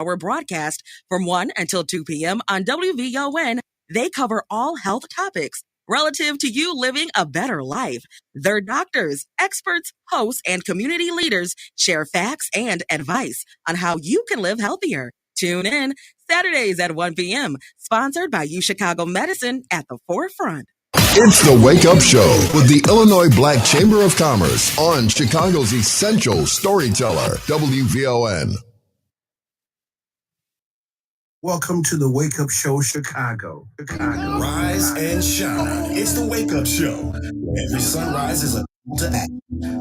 hour broadcast from 1 until 2 p.m. on WVON. They cover all health topics relative to you living a better life. Their doctors, experts, hosts, and community leaders share facts and advice on how you can live healthier. Tune in Saturdays at 1 p.m., sponsored by U Chicago Medicine at the forefront. It's the Wake Up Show with the Illinois Black Chamber of Commerce on Chicago's essential storyteller, WVON. Welcome to the Wake Up Show, Chicago. Rise and shine. It's the Wake Up Show. Every sunrise is a call to act.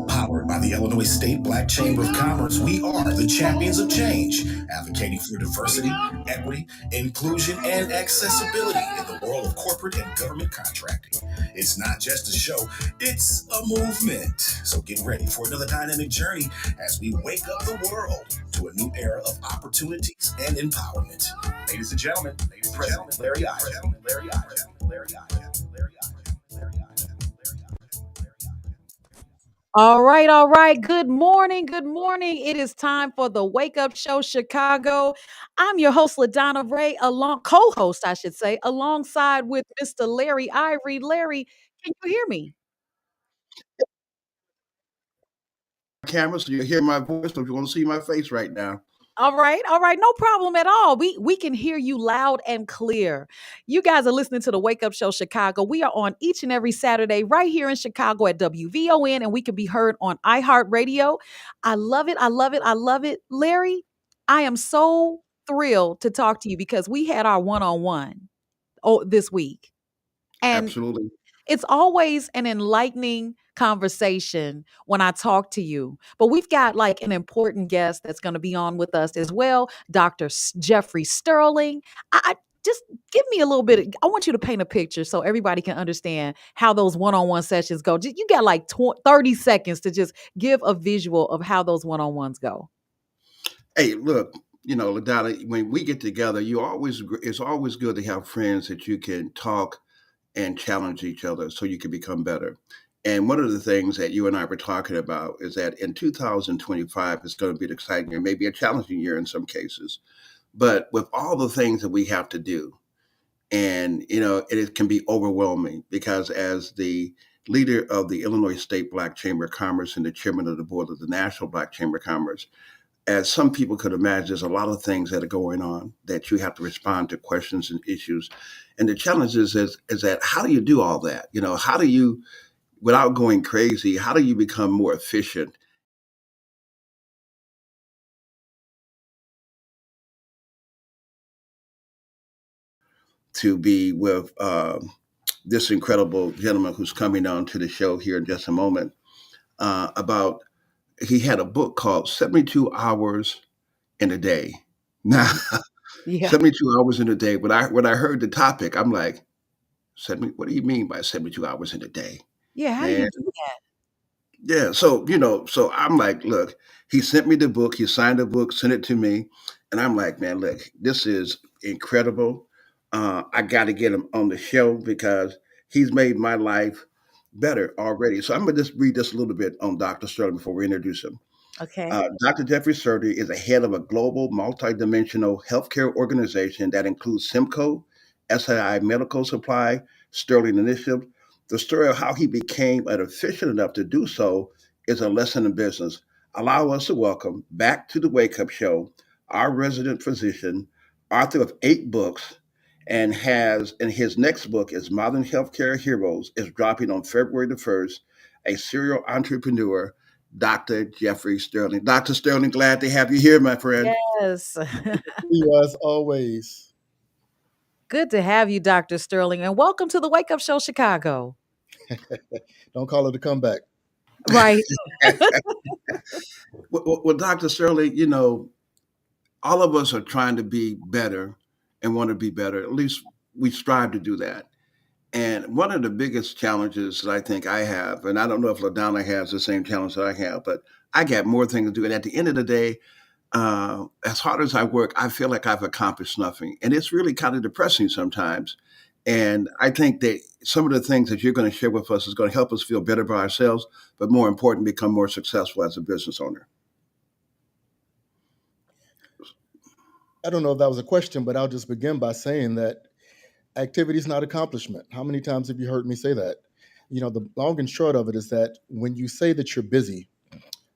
Powered by the Illinois State Black Chamber of Commerce, we are the champions of change, advocating for diversity, equity, inclusion, and accessibility in the world of corporate and government contracting. It's not just a show, it's a movement. So get ready for another dynamic journey as we wake up the world to a new era of opportunities and empowerment. Ladies and gentlemen, President Larry Ivory. Larry Ivory. Larry Ivory. Larry Ivory. Larry Ivory. All right. Good morning. It is time for the Wake Up Show Chicago. I'm your host, LaDonna Raeh, co-host, I should say, alongside with Mr. Larry Ivory. Larry, can you hear me? Camera, so you hear my voice, but you want to see my face right now. All right. No problem at all. We can hear you loud and clear. You guys are listening to the Wake Up Show Chicago. We are on each and every Saturday right here in Chicago at WVON, and we can be heard on iHeartRadio. I love it. Larry, I am so thrilled to talk to you because we had our one-on-one this week. And Absolutely. it's always an enlightening conversation when I talk to you. But we've got like an important guest that's going to be on with us as well, Dr. Jeffrey Sterling. I just give me a little bit. I want you to paint a picture so everybody can understand how those one-on-one sessions go. You got like 30 seconds to just give a visual of how those one-on-ones go. Hey, look, LaDonna, when we get together, it's always good to have friends that you can talk and challenge each other so you can become better. And one of the things that you and I were talking about is that in 2025, it's going to be an exciting year, maybe a challenging year in some cases. But with all the things that we have to do, and, it can be overwhelming because as the leader of the Illinois State Black Chamber of Commerce and the chairman of the board of the National Black Chamber of Commerce, as some people could imagine, there's a lot of things that are going on that you have to respond to questions and issues. And the challenge is that how do you do all that? How do you, without going crazy, how do you become more efficient? To be with this incredible gentleman who's coming on to the show here in just a moment he had a book called 72 Hours in a Day. Now, Yeah. 72 hours in a day. When I heard the topic, I'm like, what do you mean by 72 hours in a day? Yeah. How do Man, you do that? yeah. So I'm like, look, he sent me the book, he signed the book, sent it to me. And I'm like, man, look, this is incredible. I got to get him on the show because he's made my life better already. So I'm going to just read this a little bit on Dr. Sterling before we introduce him. Okay. Dr. Jeffrey Sterling is the head of a global multidimensional healthcare organization that includes Simcoe, SII Medical Supply, Sterling Initiative. The story of how he became efficient enough to do so is a lesson in business. Allow us to welcome back to the Wake Up Show our resident physician, author of 8 books, and his next book is Modern Healthcare Heroes, is dropping on February the 1st, a serial entrepreneur, Dr. Jeffrey Sterling. Dr. Sterling, glad to have you here, my friend. Yes. You as always. Good to have you, Dr. Sterling, and welcome to the Wake Up Show Chicago. Don't call it a comeback. Right. Well, Dr. Sterling, all of us are trying to be better and want to be better. At least we strive to do that. And one of the biggest challenges that I think I have, and I don't know if LaDonna has the same challenge that I have, but I got more things to do. And at the end of the day, as hard as I work, I feel like I've accomplished nothing. And it's really kind of depressing sometimes. And I think that some of the things that you're going to share with us is going to help us feel better about ourselves, but more important, become more successful as a business owner. I don't know if that was a question, but I'll just begin by saying that activity is not accomplishment. How many times have you heard me say that? The long and short of it is that when you say that you're busy,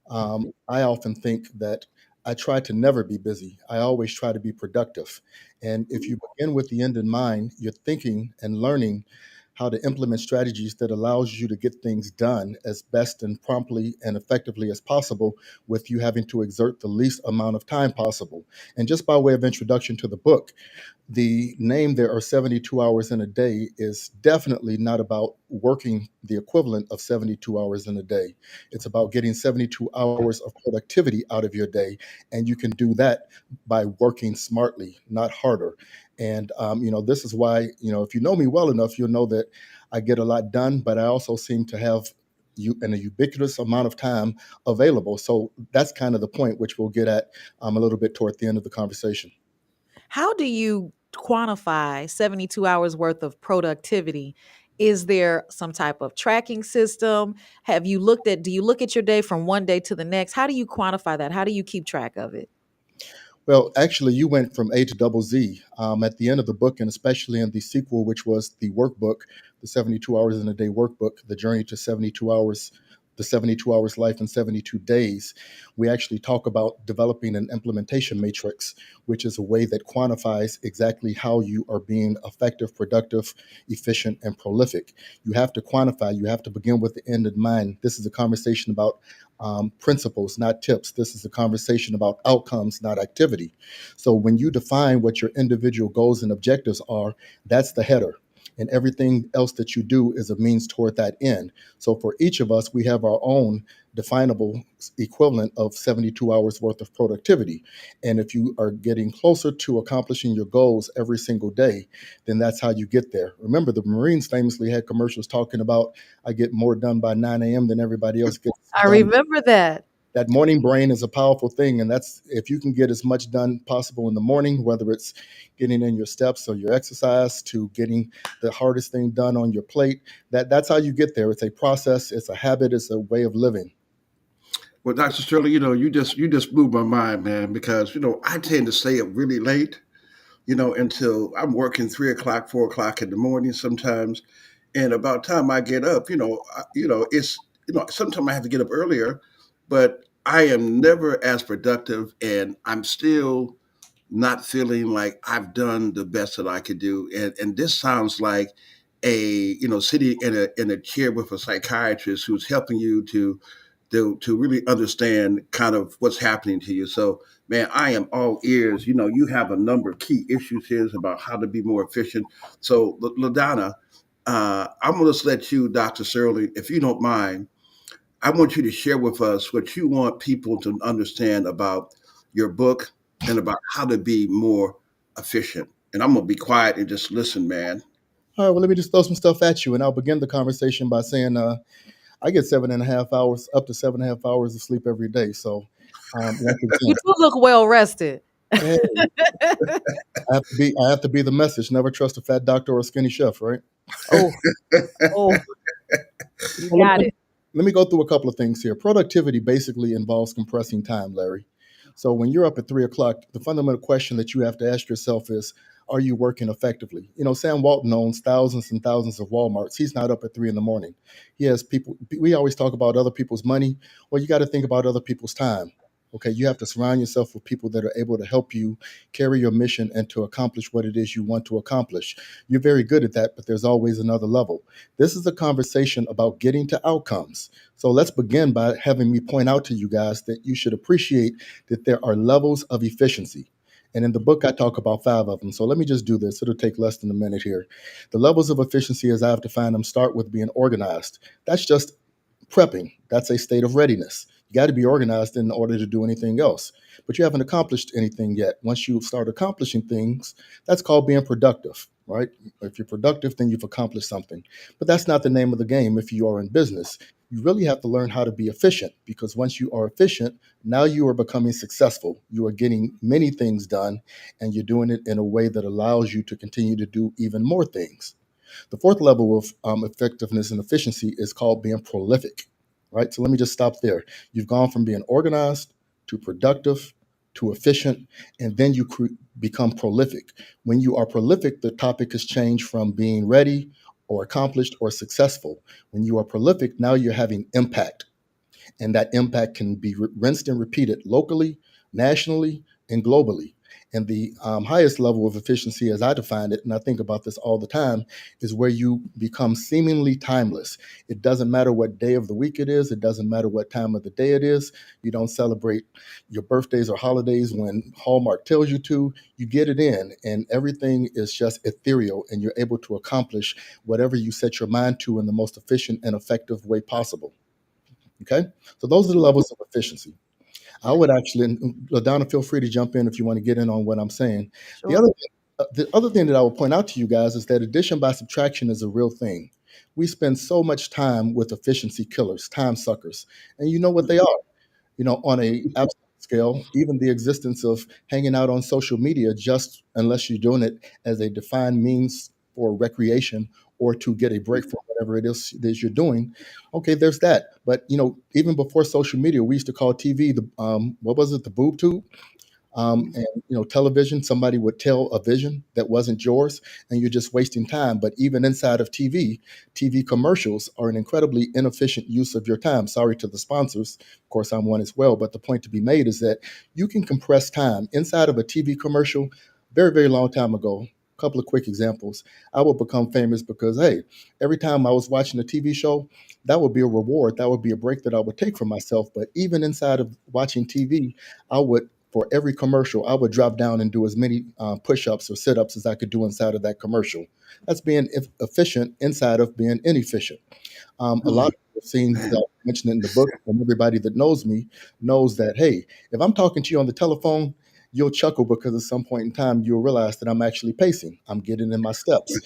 I often think that I try to never be busy. I always try to be productive. And if you begin with the end in mind, you're thinking and learning how to implement strategies that allows you to get things done as best and promptly and effectively as possible with you having to exert the least amount of time possible. And just by way of introduction to the book, the name there are 72 hours in a day is definitely not about working the equivalent of 72 hours in a day. It's about getting 72 hours of productivity out of your day. And you can do that by working smartly, not harder. And, this is why, if you know me well enough, you'll know that I get a lot done, but I also seem to have a ubiquitous amount of time available. So that's kind of the point, which we'll get at a little bit toward the end of the conversation. How do you quantify 72 hours worth of productivity? Is there some type of tracking system? Do you look at your day from one day to the next? How do you quantify that? How do you keep track of it? Well, actually, you went from A to double Z at the end of the book, and especially in the sequel, which was the workbook, the 72 Hours in a Day workbook, The Journey to 72 Hours, the 72 Hours Life in 72 Days. We actually talk about developing an implementation matrix, which is a way that quantifies exactly how you are being effective, productive, efficient, and prolific. You have to quantify, you have to begin with the end in mind. This is a conversation about principles, not tips. This is a conversation about outcomes, not activity. So when you define what your individual goals and objectives are, that's the header. And everything else that you do is a means toward that end. So for each of us, we have our own definable equivalent of 72 hours worth of productivity. And if you are getting closer to accomplishing your goals every single day, then that's how you get there. Remember, the Marines famously had commercials talking about, I get more done by 9 a.m. than everybody else gets I done. remember that. That morning brain is a powerful thing, and that's if you can get as much done possible in the morning, whether it's getting in your steps or your exercise to getting the hardest thing done on your plate. That's how you get there. It's a process, it's a habit, it's a way of living. Well, Dr. Sterling, you just blew my mind, man, because I tend to stay up really late, until I'm working 3 o'clock, 4 o'clock in the morning sometimes, and about time I get up, it's sometimes I have to get up earlier, but I am never as productive, and I'm still not feeling like I've done the best that I could do. And this sounds like sitting in a chair with a psychiatrist who's helping you to really understand kind of what's happening to you. So, man, I am all ears. You have a number of key issues here about how to be more efficient. So, LaDonna, I'm going to let you, Dr. Sterling, if you don't mind, I want you to share with us what you want people to understand about your book and about how to be more efficient. And I'm going to be quiet and just listen, man. All right, well, let me just throw some stuff at you, and I'll begin the conversation by saying I get 7.5 hours, up to 7.5 hours of sleep every day. So, once You again, do look well rested. hey, I have to be the message. Never trust a fat doctor or a skinny chef, right? Oh, oh, you Well, got it. let me go through a couple of things here. Productivity basically involves compressing time, Larry. So when you're up at 3 o'clock, the fundamental question that you have to ask yourself is, are you working effectively? Sam Walton owns thousands and thousands of Walmarts. He's not up at 3 in the morning. He has people, we always talk about other people's money. Well, you got to think about other people's time. Okay, you have to surround yourself with people that are able to help you carry your mission and to accomplish what it is you want to accomplish. You're very good at that, but there's always another level. This is a conversation about getting to outcomes. So let's begin by having me point out to you guys that you should appreciate that there are levels of efficiency. And in the book, I talk about 5 of them. So let me just do this. It'll take less than a minute here. The levels of efficiency, as I have defined them, start with being organized. That's just prepping. That's a state of readiness. You got to be organized in order to do anything else. But you haven't accomplished anything yet. Once you start accomplishing things, that's called being productive, right? If you're productive, then you've accomplished something. But that's not the name of the game if you are in business. You really have to learn how to be efficient, because once you are efficient, now you are becoming successful. You are getting many things done, and you're doing it in a way that allows you to continue to do even more things. The fourth level of effectiveness and efficiency is called being prolific, right? So let me just stop there. You've gone from being organized to productive to efficient, and then you become prolific. When you are prolific, the topic has changed from being ready or accomplished or successful. When you are prolific, now you're having impact, and that impact can be rinsed and repeated locally, nationally, and globally. And the highest level of efficiency, as I define it, and I think about this all the time, is where you become seemingly timeless. It doesn't matter what day of the week it is. It doesn't matter what time of the day it is. You don't celebrate your birthdays or holidays when Hallmark tells you to. You get it in, and everything is just ethereal, and you're able to accomplish whatever you set your mind to in the most efficient and effective way possible. Okay, so those are the levels of efficiency. I would actually, and LaDonna, feel free to jump in if you want to get in on what I'm saying. The Sure. other, the other thing that I will point out to you guys is that addition by subtraction is a real thing. We spend so much time with efficiency killers, time suckers, and you know what they are. On a absolute scale, even the existence of hanging out on social media, just unless you're doing it as a defined means for recreation or to get a break from whatever it is you're doing, okay, there's that. But even before social media, we used to call TV the what was it, the boob tube? And television, somebody would tell a vision that wasn't yours, and you're just wasting time. But even inside of TV commercials are an incredibly inefficient use of your time. Sorry to the sponsors, of course I'm one as well, but the point to be made is that you can compress time inside of a TV commercial. Very, very long time ago, a couple of quick examples, I would become famous because, hey, every time I was watching a TV show, that would be a reward, that would be a break that I would take for myself. But even inside of watching TV, I would, for every commercial, I would drop down and do as many push-ups or sit-ups as I could do inside of that commercial. That's being efficient inside of being inefficient. A lot of people have seen that I mentioned it in the book, and everybody that knows me knows that, hey, if I'm talking to you on the telephone, you'll chuckle because at some point in time you'll realize that I'm actually pacing. I'm getting in my steps.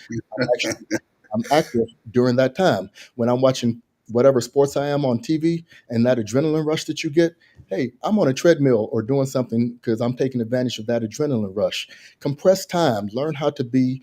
I'm active during that time. When I'm watching whatever sports I am on TV and that adrenaline rush that you get, hey, I'm on a treadmill or doing something because I'm taking advantage of that adrenaline rush. Compress time, learn how to be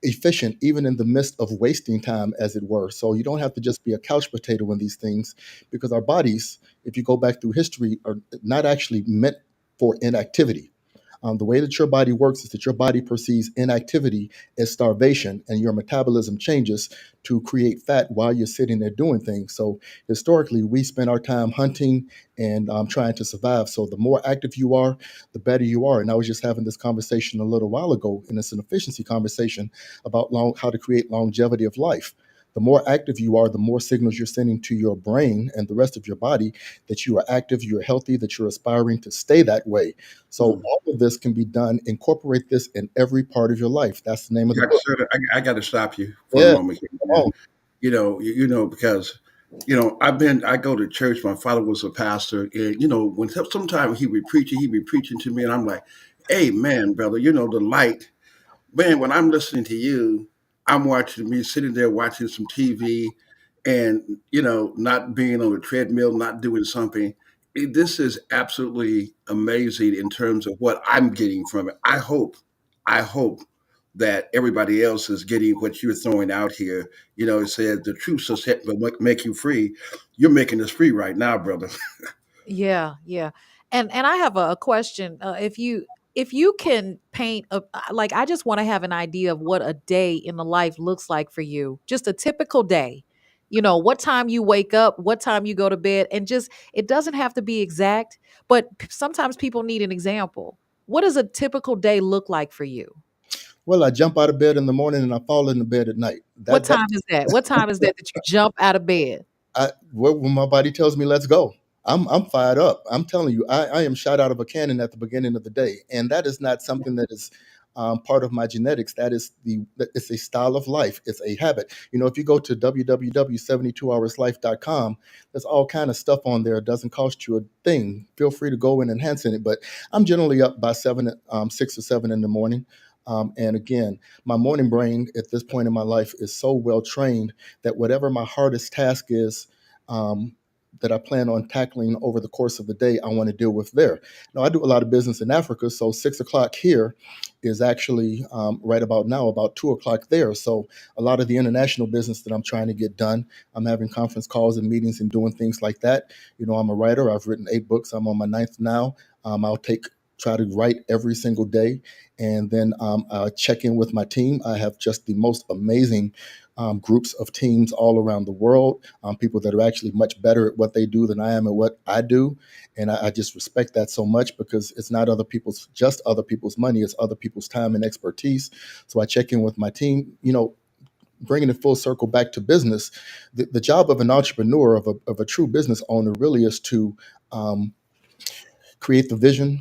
efficient even in the midst of wasting time, as it were. So you don't have to just be a couch potato in these things, because our bodies, if you go back through history, are not actually meant for inactivity. The way that your body works is that your body perceives inactivity as starvation, and your metabolism changes to create fat while you're sitting there doing things. So historically, we spend our time hunting and trying to survive. So the more active you are, the better you are. And I was just having this conversation a little while ago, and it's an efficiency conversation about how to create longevity of life. The more active you are, the more signals you're sending to your brain and the rest of your body that you are active, you're healthy, that you're aspiring to stay that way. So all of this can be done. Incorporate this in every part of your life. That's the name of the book. Sir, I got to stop you for a Yeah. moment here, Come man. on. Because I go to church. My father was a pastor, and when sometimes he'd be preaching to me, and I'm like, "Hey, man, brother, the light." Man, when I'm listening to you, I'm watching me sitting there watching some TV and, not being on a treadmill, not doing something. This is absolutely amazing in terms of what I'm getting from it. I hope that everybody else is getting what you're throwing out here. It says the truth shall set will make you free. You're making us free right now, brother. Yeah, yeah. And I have a question. If you can paint like, I just want to have an idea of what a day in the life looks like for you. Just a typical day. What time you wake up, what time you go to bed, and just, it doesn't have to be exact, but sometimes people need an example. What does a typical day look like for you? Well, I jump out of bed in the morning and I fall into bed at night. What That time is that? What time is that that you jump out of bed? when my body tells me let's go, I'm fired up. I'm telling you, I am shot out of a cannon at the beginning of the day, and that is not something that is part of my genetics. It's a style of life. It's a habit. If you go to www.72hourslife.com, there's all kind of stuff on there. It doesn't cost you a thing. Feel free to go and enhance it. But I'm generally up by 6 or 7 in the morning. And again, my morning brain at this point in my life is so well trained that whatever my hardest task is, that I plan on tackling over the course of the day, I want to deal with there. Now, I do a lot of business in Africa, so 6 o'clock here is actually right about now, about 2 o'clock there. So a lot of the international business that I'm trying to get done, I'm having conference calls and meetings and doing things like that. I'm a writer. I've written 8 books. I'm on my ninth now. I'll take try to write every single day. And then check in with my team. I have just the most amazing groups of teams all around the world, people that are actually much better at what they do than I am at what I do. And I just respect that so much because it's not just other people's money, it's other people's time and expertise. So I check in with my team, bringing it full circle back to business. The job of an entrepreneur, of a true business owner, really is to create the vision,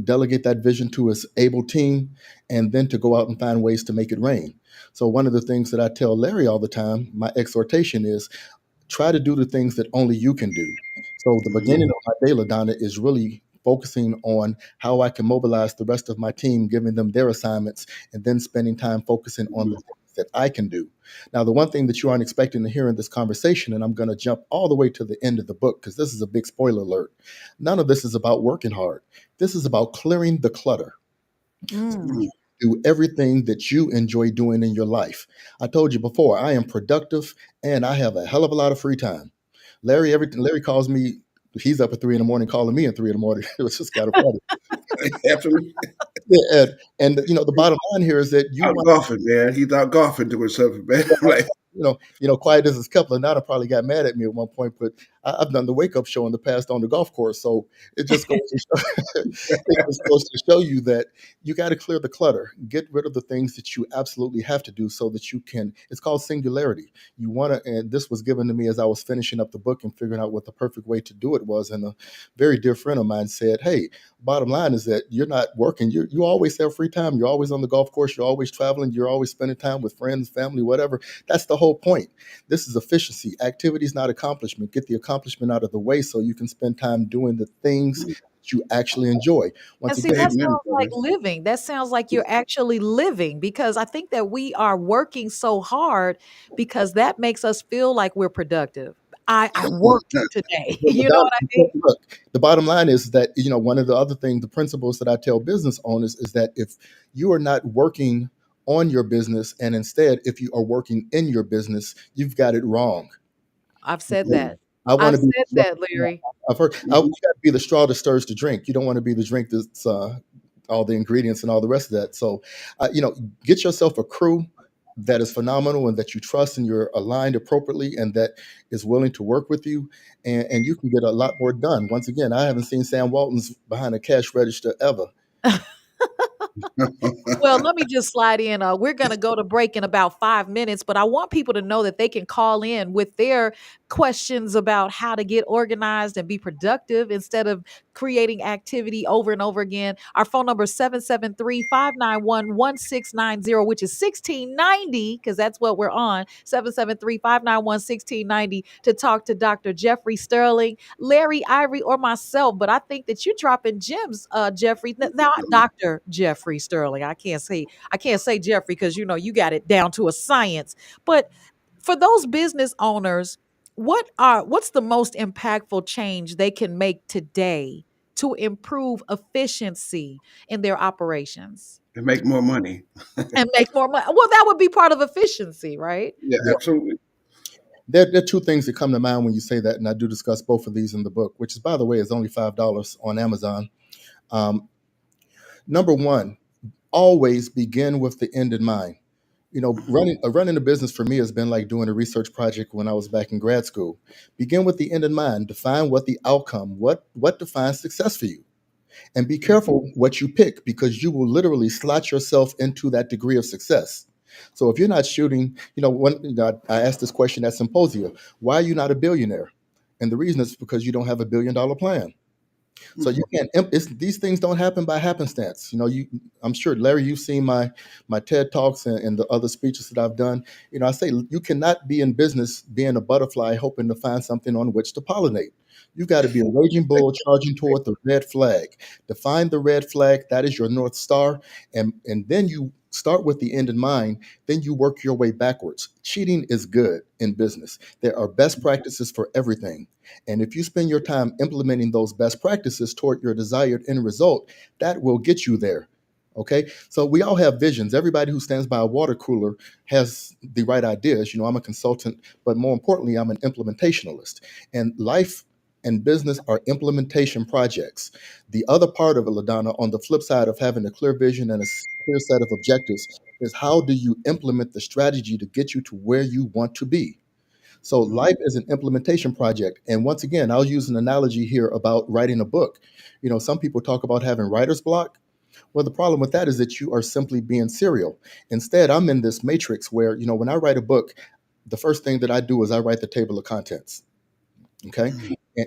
delegate that vision to his able team, and then to go out and find ways to make it rain. So one of the things that I tell Larry all the time, my exhortation is, try to do the things that only you can do. So the beginning of my day, LaDonna, is really focusing on how I can mobilize the rest of my team, giving them their assignments, and then spending time focusing on the things that I can do. Now, the one thing that you aren't expecting to hear in this conversation, and I'm going to jump all the way to the end of the book because this is a big spoiler alert. None of this is about working hard. This is about clearing the clutter. Do everything that you enjoy doing in your life. I told you before, I am productive and I have a hell of a lot of free time. Larry calls me. He's up at 3 a.m. calling me at 3 a.m. It was just kind of funny. Absolutely. Yeah, and the bottom line here is that you Out want, golfing, man. He's out golfing doing something, man. Like, quiet as his couple. And Nana probably got mad at me at one point, but I've done the wake up show in the past on the golf course, so it just goes to show, it just goes to show you that you got to clear the clutter, get rid of the things that you absolutely have to do, so that you can. It's called singularity. You want to, and this was given to me as I was finishing up the book and figuring out what the perfect way to do it was. And a very dear friend of mine said, "Hey, bottom line is that you're not working. You always have free time. You're always on the golf course. You're always traveling. You're always spending time with friends, family, whatever. That's the whole point. This is efficiency. Activity is not accomplishment. Get the accomplishment out of the way so you can spend time doing the things that you actually enjoy." And Once see, again, that amen, sounds like brother. living. That sounds like you're actually living, because I think that we are working so hard because that makes us feel like we're productive. I worked today. well, You know what I mean? look, the bottom line is that, one of the other things, the principles that I tell business owners is that if you are not working on your business, and instead, if you are working in your business, you've got it wrong. I've said Okay? that. I want I've to be. said that, Larry. I've heard. You Mhm. got to be the straw that stirs the drink. You don't want to be the drink that's all the ingredients and all the rest of that. So, get yourself a crew that is phenomenal and that you trust and you're aligned appropriately and that is willing to work with you, and you can get a lot more done. Once again, I haven't seen Sam Walton's behind a cash register ever. Well, let me just slide in. We're going to go to break in about 5 minutes, but I want people to know that they can call in with their questions about how to get organized and be productive instead of creating activity over and over again. Our phone number is 773-591-1690, which is 1690, because that's what we're on. 773-591-1690 to talk to Dr. Jeffrey Sterling, Larry Ivory, or myself. But I think that you're dropping gems, Jeffrey. Now, Dr. Jeffrey Sterling. I can't say Jeffrey because you got it down to a science. But for those business owners, what's the most impactful change they can make today to improve efficiency in their operations To make more money. and make more money? Well, that would be part of efficiency, right? Yeah, Yeah. absolutely. There are two things that come to mind when you say that, and I do discuss both of these in the book, which is, by the way, is only $5 on Amazon. Number one, always begin with the end in mind. Running a business for me has been like doing a research project when I was back in grad school. Begin with the end in mind. Define what the outcome, what defines success for you, and be careful what you pick because you will literally slot yourself into that degree of success. So if you're not shooting, I asked this question at symposia: why are you not a billionaire? And the reason is because you don't have a $1 billion plan. So you can't. These things don't happen by happenstance. I'm sure, Larry, you've seen my TED talks and the other speeches that I've done. I say you cannot be in business being a butterfly hoping to find something on which to pollinate. You got to be a raging bull charging toward the red flag. Define the red flag. That is your North Star, and then you start with the end in mind. Then you work your way backwards. Cheating is good in business. There are best practices for everything. And if you spend your time implementing those best practices toward your desired end result, that will get you there. Okay. So we all have visions. Everybody who stands by a water cooler has the right ideas. I'm a consultant, but more importantly, I'm an implementationalist. And life and business are implementation projects. The other part of it, LaDonna, on the flip side of having a clear vision and a clear set of objectives, is how do you implement the strategy to get you to where you want to be? So life is an implementation project. And once again, I'll use an analogy here about writing a book. Some people talk about having writer's block. Well, the problem with that is that you are simply being serial. Instead, I'm in this matrix where, when I write a book, the first thing that I do is I write the table of contents. Okay.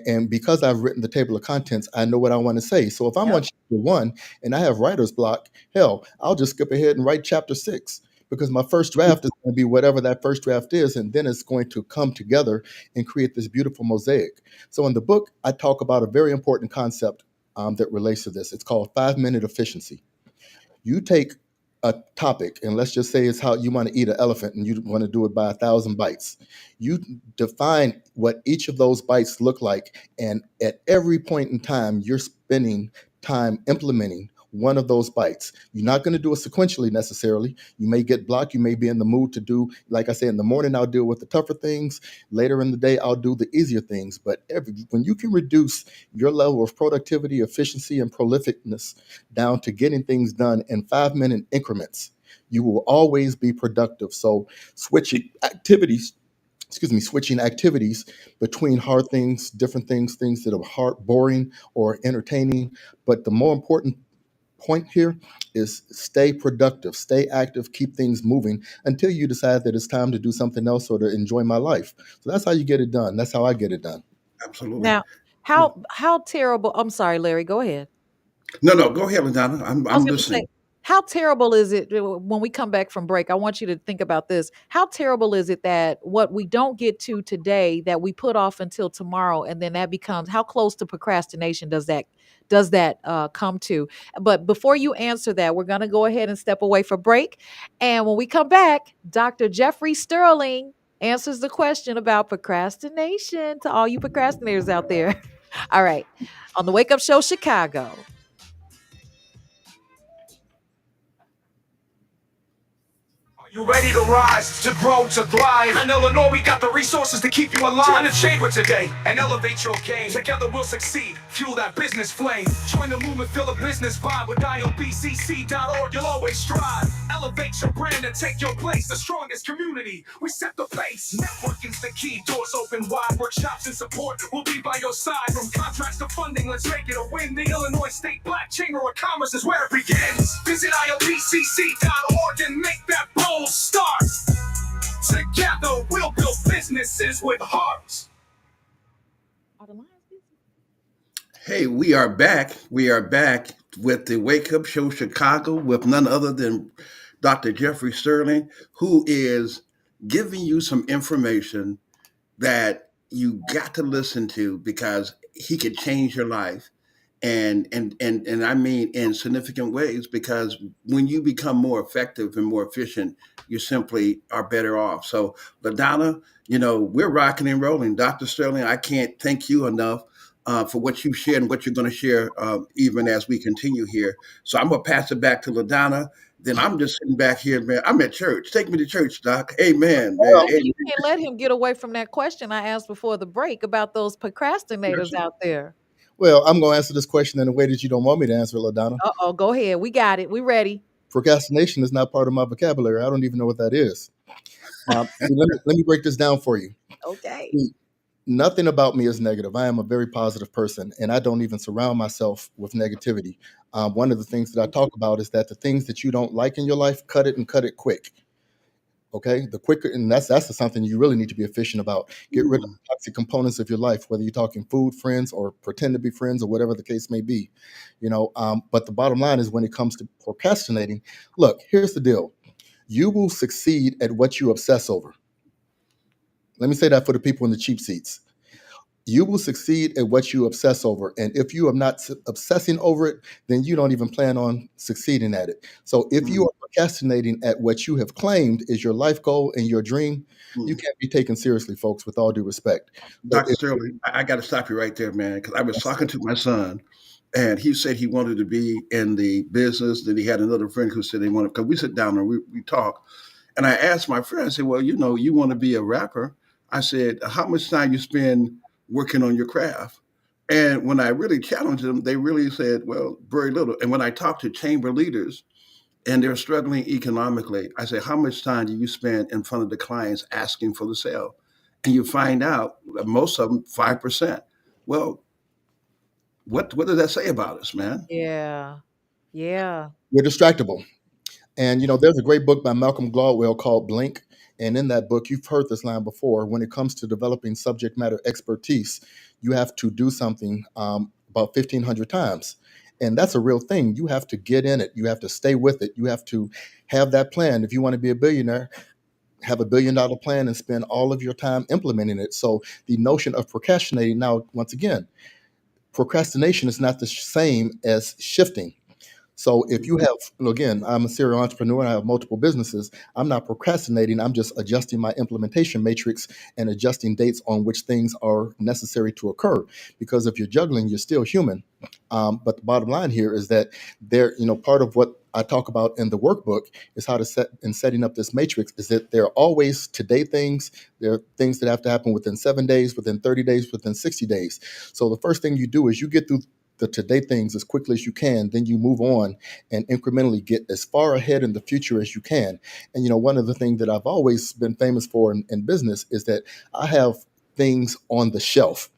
And because I've written the table of contents, I know what I want to say. So if I'm on chapter 1 and I have writer's block, hell, I'll just skip ahead and write chapter 6 because my first draft is going to be whatever that first draft is. And then it's going to come together and create this beautiful mosaic. So in the book, I talk about a very important concept that relates to this. It's called 5-minute efficiency. You take a topic, and let's just say it's how you want to eat an elephant and you want to do it by 1,000 bites. You define what each of those bites look like, and at every point in time, you're spending time implementing one of those bites. You're not going to do it sequentially necessarily. You may get blocked. You may be in the mood to do, like I said, in the morning, I'll deal with the tougher things. Later in the day, I'll do the easier things. But when you can reduce your level of productivity, efficiency, and prolificness down to getting things done in 5-minute increments, you will always be productive. So switching activities between hard things, different things that are hard, boring, or entertaining. But the more important point here is stay productive, stay active, keep things moving until you decide that it's time to do something else or to enjoy my life. So that's how you get it done. That's how I get it done. Absolutely. Now, how terrible? I'm sorry, Larry. Go ahead. No, go ahead, LaDonna. I was I'm going to say, listening. how terrible is it when we come back from break? I want you to think about this. How terrible is it that what we don't get to today that we put off until tomorrow, and then that becomes how close to procrastination does that come to? But before you answer that, we're going to go ahead and step away for break, and when we come back, Dr. Jeffrey Sterling answers the question about procrastination to all you procrastinators out there. All right, on the Wake Up Show Chicago. You ready to rise, to grow, to thrive? In Illinois, we got the resources to keep you alive. Join the chamber today and elevate your game. Together we'll succeed. Fuel that business flame. Join the movement, feel a business vibe with IOBCC.org. You'll always strive. Elevate your brand and take your place. The strongest community. We set the pace. Networking's the key. Doors open wide. Workshops and support. We'll be by your side. From contracts to funding, let's make it a win. The Illinois State Black Chamber of Commerce is where it begins. Visit IOBCC.org and make that bold start. Together we'll build businesses with hearts. Hey, we are back. We are back with the Wake Up Show Chicago with none other than Dr. Jeffrey Sterling, who is giving you some information that you got to listen to because he could change your life. And I mean in significant ways, because when you become more effective and more efficient, you simply are better off. So LaDonna, we're rocking and rolling. Dr. Sterling, I can't thank you enough for what you shared and what you're going to share even as we continue here. So I'm going to pass it back to LaDonna. Then I'm just sitting back here, man. I'm at church. Take me to church, Doc. Amen, man. Well, you can't let him get away from that question I asked before the break about those procrastinators out there. Well, I'm going to answer this question in a way that you don't want me to answer, LaDonna. Uh-oh, go ahead. We got it. We ready. Procrastination is not part of my vocabulary. I don't even know what that is. Let me break this down for you. Okay. Nothing about me is negative. I am a very positive person, and I don't even surround myself with negativity. One of the things that I talk about is that the things that you don't like in your life, cut it and cut it quick. Okay, the quicker, and that's something you really need to be efficient about. Get rid of the toxic components of your life, whether you're talking food, friends, or pretend to be friends, or whatever the case may be. But the bottom line is when it comes to procrastinating, look, here's the deal: you will succeed at what you obsess over. Let me say that for the people in the cheap seats. You will succeed at what you obsess over. And if you are not obsessing over it, then you don't even plan on succeeding at it. So if you are procrastinating at what you have claimed is your life goal and your dream, you can't be taken seriously, folks, with all due respect. Dr. Sterling, I got to stop you right there, man, because I was talking to my son, and he said he wanted to be in the business. Then he had another friend who said they wanted, because we sit down and we talk. And I asked my friend, I said, well, you want to be a rapper. I said, how much time you spend working on your craft? And when I really challenged them, they really said, well, very little. And when I talk to chamber leaders and they're struggling economically, I say, how much time do you spend in front of the clients asking for the sale? And you find out that most of them, 5%. Well, what does that say about us, man? Yeah. Yeah. We're distractible. And there's a great book by Malcolm Gladwell called Blink. And in that book, you've heard this line before. When it comes to developing subject matter expertise, you have to do something about 1,500 times. And that's a real thing. You have to get in it. You have to stay with it. You have to have that plan. If you want to be a billionaire, have $1 billion plan and spend all of your time implementing it. So the notion of procrastinating, now, once again, procrastination is not the same as shifting. So if you have, again, I'm a serial entrepreneur and I have multiple businesses, I'm not procrastinating. I'm just adjusting my implementation matrix and adjusting dates on which things are necessary to occur. Because if you're juggling, you're still human. But the bottom line here is that part of what I talk about in the workbook is how to setting up this matrix is that there are always today things. There are things that have to happen within 7 days, within 30 days, within 60 days. So the first thing you do is you get through the today things as quickly as you can, then you move on and incrementally get as far ahead in the future as you can. And one of the things that I've always been famous for in business is that I have things on the shelf.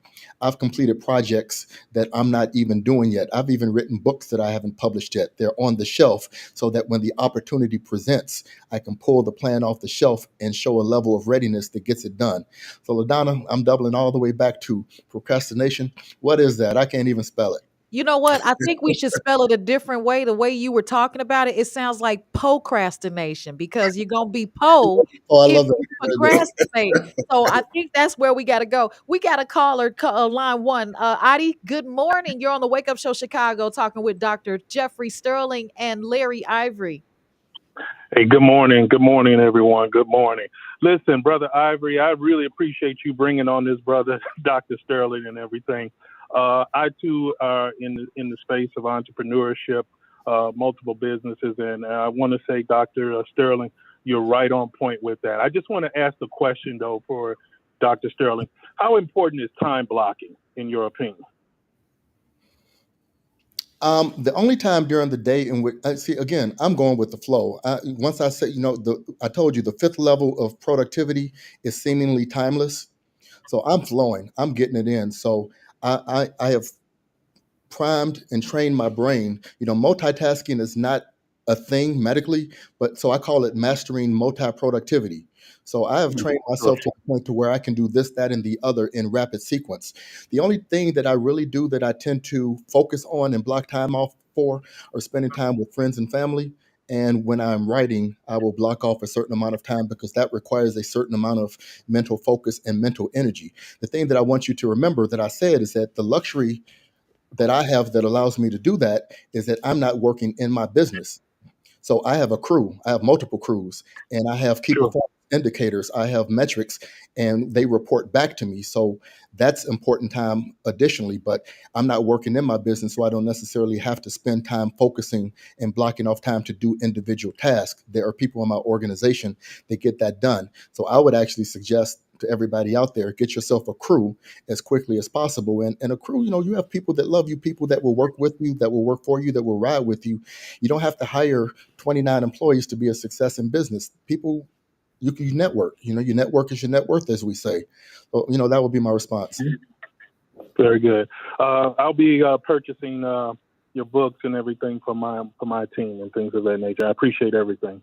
I've completed projects that I'm not even doing yet. I've even written books that I haven't published yet. They're on the shelf so that when the opportunity presents, I can pull the plan off the shelf and show a level of readiness that gets it done. So LaDonna, I'm doubling all the way back to procrastination. What is that? I can't even spell it. You know what? I think we should spell it a different way. The way you were talking about it, it sounds like procrastination because you're gonna be Oh, I if love that. you procrastinate. So I think that's where we got to go. We got a caller, line one. Adi, good morning. You're on the Wake Up Show Chicago, talking with Dr. Jeffrey Sterling and Larry Ivory. Hey, good morning. Good morning, everyone. Good morning. Listen, Brother Ivory, I really appreciate you bringing on this brother, Dr. Sterling, and everything. I, too, are in the space of entrepreneurship, multiple businesses, and I want to say, Dr. Sterling, you're right on point with that. I just want to ask the question, though, for Dr. Sterling. How important is time blocking, in your opinion? The only time during the day in which see, again, I'm going with the flow. Once I say, I told you the fifth level of productivity is seemingly timeless. So I'm flowing. I'm getting it in. So I have primed and trained my brain. Multitasking is not a thing medically, but so I call it mastering multi-productivity. So I have trained myself to the point to where I can do this, that, and the other in rapid sequence. The only thing that I really do that I tend to focus on and block time off for are spending time with friends and family. And when I'm writing, I will block off a certain amount of time because that requires a certain amount of mental focus and mental energy. The thing that I want you to remember that I said is that the luxury that I have that allows me to do that is that I'm not working in my business. So I have a crew, I have multiple crews, and I have key performance indicators, I have metrics, and they report back to me. So that's important time additionally, but I'm not working in my business, so I don't necessarily have to spend time focusing and blocking off time to do individual tasks. There are people in my organization that get that done. So I would actually suggest to everybody out there, get yourself a crew as quickly as possible. And a crew, you have people that love you, people that will work with you, that will work for you, that will ride with you. You don't have to hire 29 employees to be a success in business. People, you network. Your network is your net worth, as we say. So, that would be my response. Very good. I'll be purchasing your books and everything for my team and things of that nature. I appreciate everything.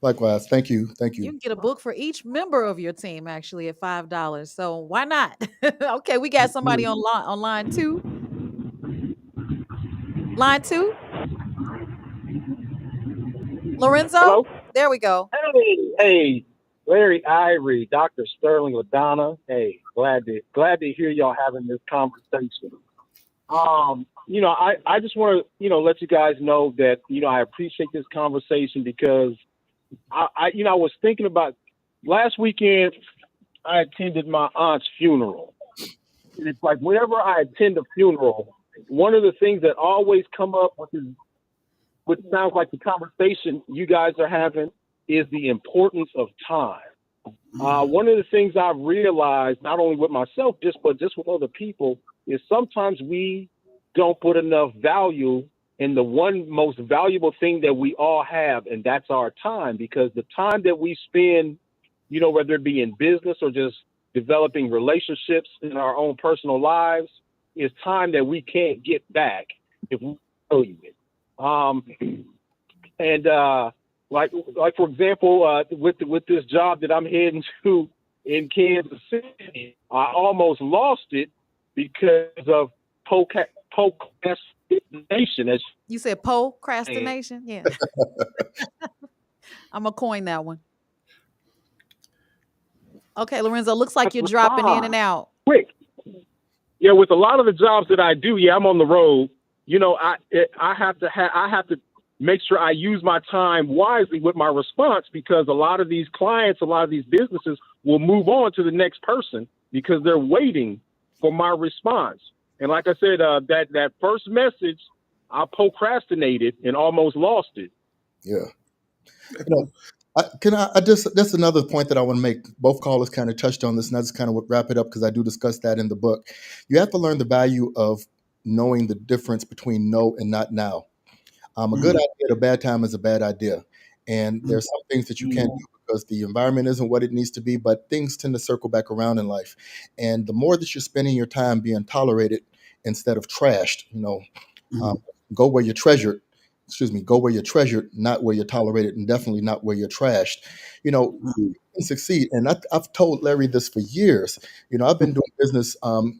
Likewise. Thank you. You can get a book for each member of your team actually at $5. So why not? Okay, we got somebody on line two. Line two. Lorenzo? Hello? There we go. Hey, Larry Ivory, Dr. Sterling, LaDonna. Hey, glad to hear y'all having this conversation. I just want to, let you guys know that, I appreciate this conversation because I was thinking about last weekend, I attended my aunt's funeral. And it's like whenever I attend a funeral, one of the things that always come up, which sounds like the conversation you guys are having, is the importance of time. One of the things I've realized, not only with myself, but just with other people, is sometimes we don't put enough value in the one most valuable thing that we all have, and that's our time. Because the time that we spend, whether it be in business or just developing relationships in our own personal lives, is time that we can't get back if we value it. And like for example, with this job that I'm heading to in Kansas City, I almost lost it because of procrastination. As You said procrastination? Yeah. I'm going to coin that one. Okay, Lorenzo, looks like you're dropping in and out. quick. Yeah, with a lot of the jobs that I do, I'm on the road. I have to make sure I use my time wisely with my response, because a lot of these clients, a lot of these businesses will move on to the next person because they're waiting for my response. And like I said, that first message, I procrastinated and almost lost it. Yeah. That's another point that I want to make. Both callers kind of touched on this, and I just kind of wrap it up because I do discuss that in the book. You have to learn the value of knowing the difference between no and not now. A good idea at a bad time is a bad idea. And there's some things that you can't do because the environment isn't what it needs to be, but things tend to circle back around in life. And the more that you're spending your time being tolerated instead of trashed, go where you're treasured. Go where you're treasured, not where you're tolerated, and definitely not where you're trashed. You can succeed. And I've told Larry this for years. I've been doing business on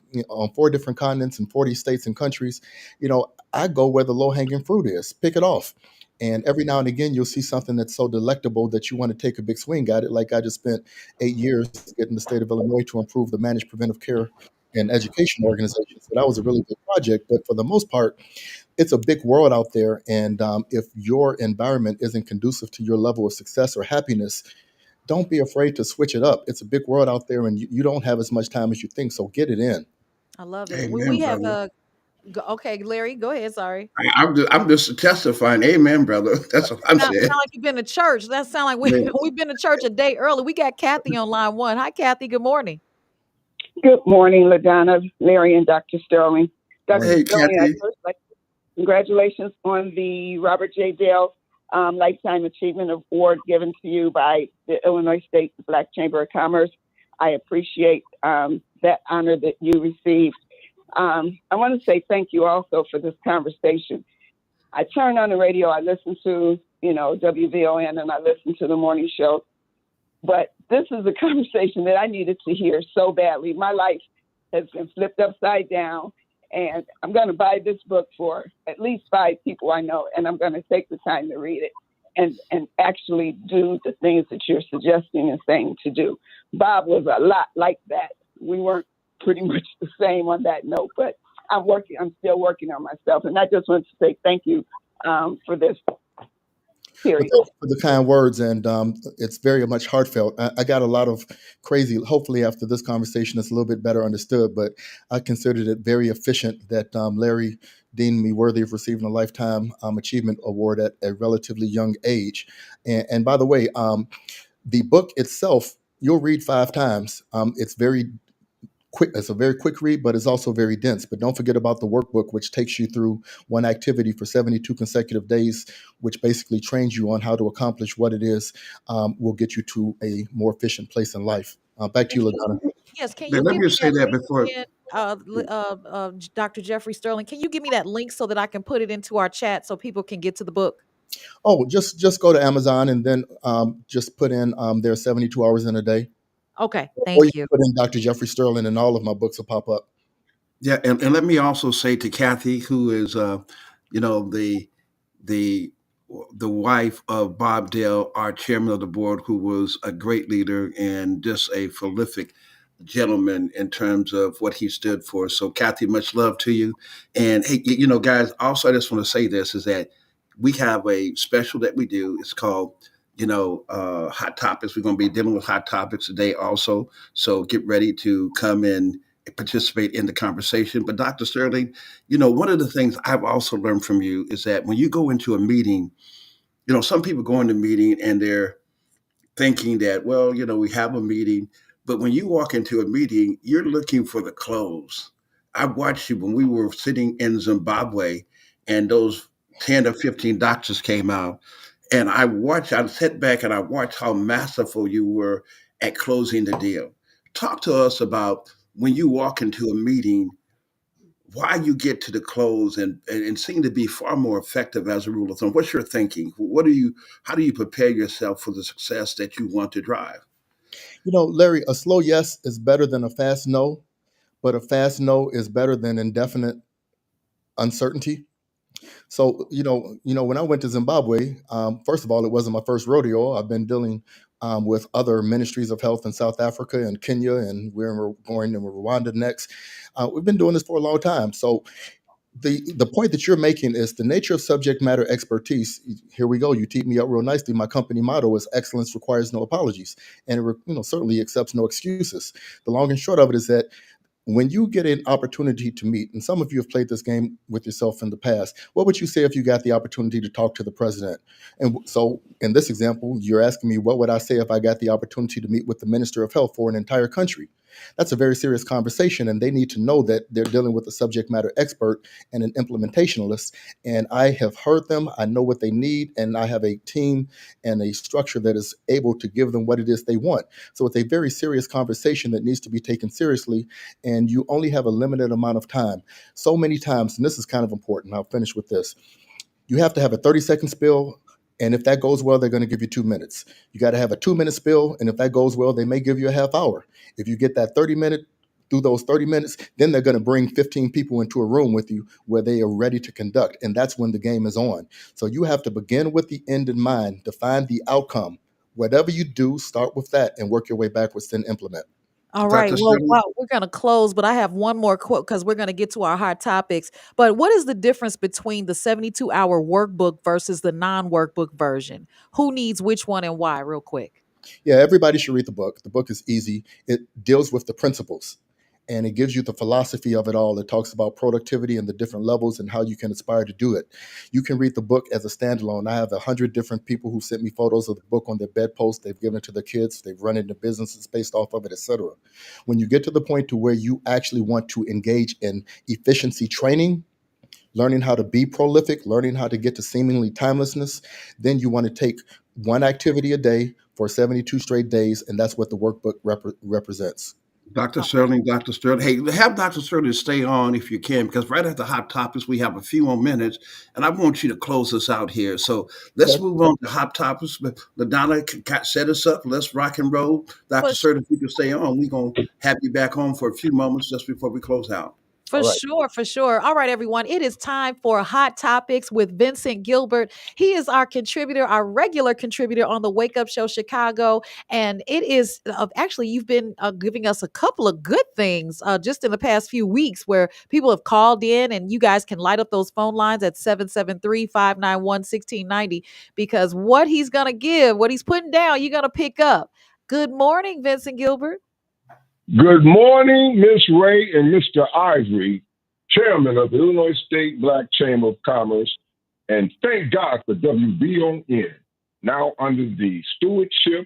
4 different continents and 40 states and countries. I go where the low-hanging fruit is, pick it off. And every now and again, you'll see something that's so delectable that you want to take a big swing at it. Like I just spent 8 years getting the state of Illinois to improve the managed preventive care and education organization. So that was a really big project. But for the most part, it's a big world out there. And if your environment isn't conducive to your level of success or happiness, don't be afraid to switch it up. It's a big world out there, and you don't have as much time as you think. So get it in. I love it. Amen, We have brother. okay, Larry, go ahead. Sorry. I'm just testifying. Amen, brother. That's what I'm Sound saying. like you've been to church. That sound like Man. we've been to church a day early. We got Kathy on line 1. Hi, Kathy. Good morning. Good morning, LaDonna, Larry, and Dr. Sterling. Dr. Hey, Sterling, Kathy. first like congratulations on the Robert J. Dale Lifetime Achievement Award given to you by the Illinois State Black Chamber of Commerce. I appreciate that honor that you received. I want to say thank you also for this conversation. I turn on the radio, I listen to, WVON, and I listen to the morning show. But this is a conversation that I needed to hear so badly. My life has been flipped upside down, and I'm going to buy this book for at least 5 people I know, and I'm going to take the time to read it and actually do the things that you're suggesting and saying to do. Bob was a lot like that. We weren't pretty much the same on that note, but I'm still working on myself. And I just want to say thank you for this. Period. Well, thank you for the kind words, and it's very much heartfelt. I got a lot of crazy. Hopefully, after this conversation, it's a little bit better understood. But I considered it very efficient that Larry deemed me worthy of receiving a lifetime achievement award at a relatively young age. And by the way, the book itself you'll read 5 times. It's very quick. It's a very quick read, but it's also very dense. But don't forget about the workbook, which takes you through one activity for 72 consecutive days, which basically trains you on how to accomplish what it is will get you to a more efficient place in life. Back to you, LaDonna. Yes, can Now, you let give me me just say that that link before. again, Dr. Jeffrey Sterling? Can you give me that link so that I can put it into our chat so people can get to the book? Oh, just go to Amazon and then just put in there are 72 hours in a day. Okay, Or you thank can you. put in Dr. Jeffrey Sterling, and all of my books will pop up. Yeah, and let me also say to Kathy, who is, the the wife of Bob Dale, our chairman of the board, who was a great leader and just a prolific gentleman in terms of what he stood for. So, Kathy, much love to you. And hey, guys, also I just want to say this is that we have a special that we do. It's called, Hot Topics. We're going to be dealing with hot topics today also. So get ready to come and participate in the conversation. But Dr. Sterling, one of the things I've also learned from you is that when you go into a meeting, some people go into a meeting and they're thinking that, well, we have a meeting, but when you walk into a meeting, you're looking for the close. I watched you when we were sitting in Zimbabwe and those 10 or 15 doctors came out. And I sat back and I watched how masterful you were at closing the deal. Talk to us about when you walk into a meeting, why you get to the close and seem to be far more effective as a rule of thumb. What's your thinking? How do you prepare yourself for the success that you want to drive? Larry, a slow yes is better than a fast no, but a fast no is better than indefinite uncertainty. So, when I went to Zimbabwe, first of all, it wasn't my first rodeo. I've been dealing with other ministries of health in South Africa and Kenya, and we're going in Rwanda next. We've been doing this for a long time. So, the point that you're making is the nature of subject matter expertise. Here we go. You teed me up real nicely. My company motto is excellence requires no apologies, and it certainly accepts no excuses. The long and short of it is that when you get an opportunity to meet, and some of you have played this game with yourself in the past, what would you say if you got the opportunity to talk to the president? And so in this example, you're asking me, what would I say if I got the opportunity to meet with the minister of health for an entire country? That's a very serious conversation, and they need to know that they're dealing with a subject matter expert and an implementationalist. And I have heard them, I know what they need, and I have a team and a structure that is able to give them what it is they want. So it's a very serious conversation that needs to be taken seriously, and you only have a limited amount of time. So many times, and this is kind of important, I'll finish with this. You have to have a 30-second spill, and if that goes well, they're going to give you 2 minutes. You got to have a 2-minute spill, and if that goes well, they may give you a half hour. If you get that 30-minute through those 30 minutes, then they're going to bring 15 people into a room with you where they are ready to conduct, and that's when the game is on. So you have to begin with the end in mind, define the outcome. Whatever you do, start with that and work your way backwards, then implement. All right. Dr. Well, Sterling? wow, we're going to close, but I have one more quote because we're going to get to our hot topics. But what is the difference between the 72-hour workbook versus the non-workbook version? Who needs which one and why, real quick? Yeah, everybody should read the book. The book is easy. It deals with the principles and it gives you the philosophy of it all. It talks about productivity and the different levels and how you can aspire to do it. You can read the book as a standalone. I have 100 different people who sent me photos of the book on their bedpost. They've given it to their kids. They've run into businesses based off of it, etc. When you get to the point to where you actually want to engage in efficiency training, learning how to be prolific, learning how to get to seemingly timelessness, then you want to take one activity a day for 72 straight days, and that's what the workbook represents. Dr. Sterling. Hey, have Dr. Sterling stay on if you can, because right at the hot topics, we have a few more minutes, and I want you to close us out here. So let's Okay. move on to hot topics. But LaDonna set us up. Let's rock and roll. Dr. For, Sterling, if you can stay on, we're going to have you back on for a few moments just before we close out. For All right. sure, for sure. All right, everyone. It is time for Hot Topics with Vincent Gilbert. He is our contributor, our regular contributor on the Wake Up Show Chicago. And it is actually, you've been giving us a couple of good things just in the past few weeks where people have called in and you guys can light up those phone lines at 773-591-1690 because what he's going to give, what he's putting down, you're going to pick up. Good morning, Vincent Gilbert. Good morning, Miss Raeh and Mr. Ivory, Chairman of the Illinois State Black Chamber of Commerce, and thank God for WBON, now under the stewardship